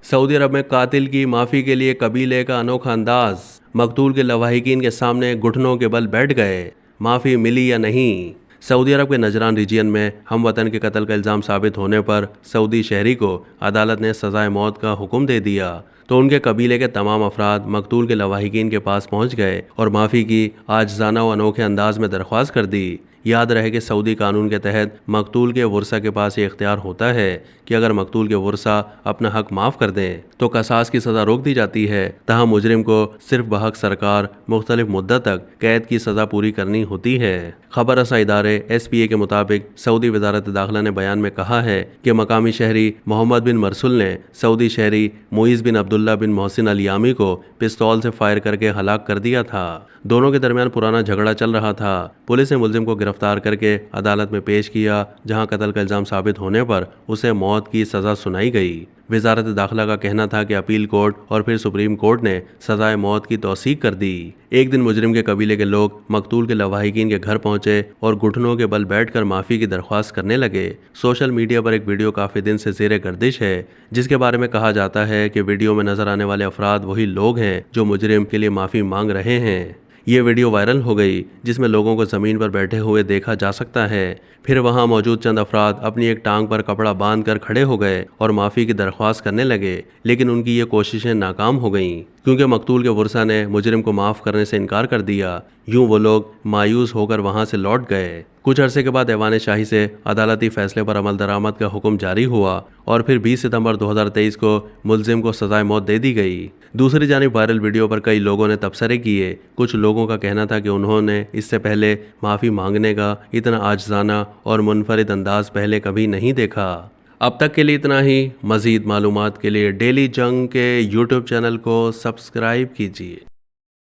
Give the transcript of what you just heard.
Saudi अरब में कातिल की माफ़ी के लिए कबीले का अनोखा अंदाज। मकतूल के लवाहिकीन के सामने घुटनों के बल बैठ गए। माफ़ी मिली या नहीं। सऊदी अरब के नजरान रीजन में हम वतन के कत्ल का इल्ज़ाम साबित होने पर सऊदी शहरी को अदालत ने सज़ाए मौत का हुक्म दे दिया तो उनके कबीले के तमाम अफराद मकतूल के लवाहिकीन के पास पहुंच गए और माफ़ी की आजिज़ाना व अनोखे अंदाज में दरख्वास्त कर दी। याद रहे कि सऊदी कानून के तहत मकतूल के वर्सा के पास ये इख्तियार होता है कि अगर मकतूल के वर्सा अपना हक माफ़ कर दें तो कसास की सज़ा रोक दी जाती है। तहाँ मुजरिम को सिर्फ बहक सरकार मुख्तलिफ मुद्दत तक कैद की सज़ा पूरी करनी होती है। खबर रसा इदारे SPA के मुताबिक सऊदी वजारत दाखिला ने बयान में कहा है कि मकामी शहरी मोहम्मद बिन मरसुल ने सऊदी शहरी मुइज़ बिन अब्दुल्ला बिन मोहसिन अल यामी को पिस्तौल से फायर करके हलाक कर दिया था। दोनों के दरमियान पुराना झगड़ा चल रहा था। पुलिस ने मुलजिम को गिरफ्तार करके अदालत में पेश किया, जहां कत्ल का इल्ज़ाम साबित होने पर उसे मौत की सज़ा सुनाई गई। वजारत दाखिला का कहना था कि अपील कोर्ट और फिर सुप्रीम कोर्ट ने सजाए मौत की तौसीक कर दी। एक दिन मुजरिम के कबीले के लोग मकतूल के लवाहिकीन के घर पहुंचे और घुटनों के बल बैठकर माफ़ी की दरख्वास्त करने लगे। सोशल मीडिया पर एक वीडियो काफ़ी दिन से ज़ेरे गर्दिश है, जिसके बारे में कहा जाता है कि वीडियो में नजर आने वाले अफराद वही लोग हैं जो मुजरिम के लिए माफ़ी मांग रहे हैं। ये वीडियो वायरल हो गई, जिसमें लोगों को ज़मीन पर बैठे हुए देखा जा सकता है। फिर वहां मौजूद चंद अफराद अपनी एक टांग पर कपड़ा बांधकर खड़े हो गए और माफ़ी की दरख्वास्त करने लगे, लेकिन उनकी ये कोशिशें नाकाम हो गईं क्योंकि मकतूल के वर्सा ने मुजरिम को माफ़ करने से इनकार कर दिया। यूं वो लोग मायूस होकर वहां से लौट गए। कुछ अरसे के बाद ऐवान शाही से अदालती फैसले पर अमल दरामद का हुक्म जारी हुआ और फिर 20 सितंबर 2023 को मुलजिम को सजाए मौत दे दी गई। दूसरी जानिब वायरल वीडियो पर कई लोगों ने तबसरे किए। कुछ लोगों का कहना था कि उन्होंने इससे पहले माफ़ी मांगने का इतना आजिज़ाना और मुनफरिद अंदाज पहले कभी नहीं देखा। अब तक के लिए इतना ही। मज़ीद मालूमात के लिए डेली जंग के YouTube चैनल को सब्सक्राइब कीजिए।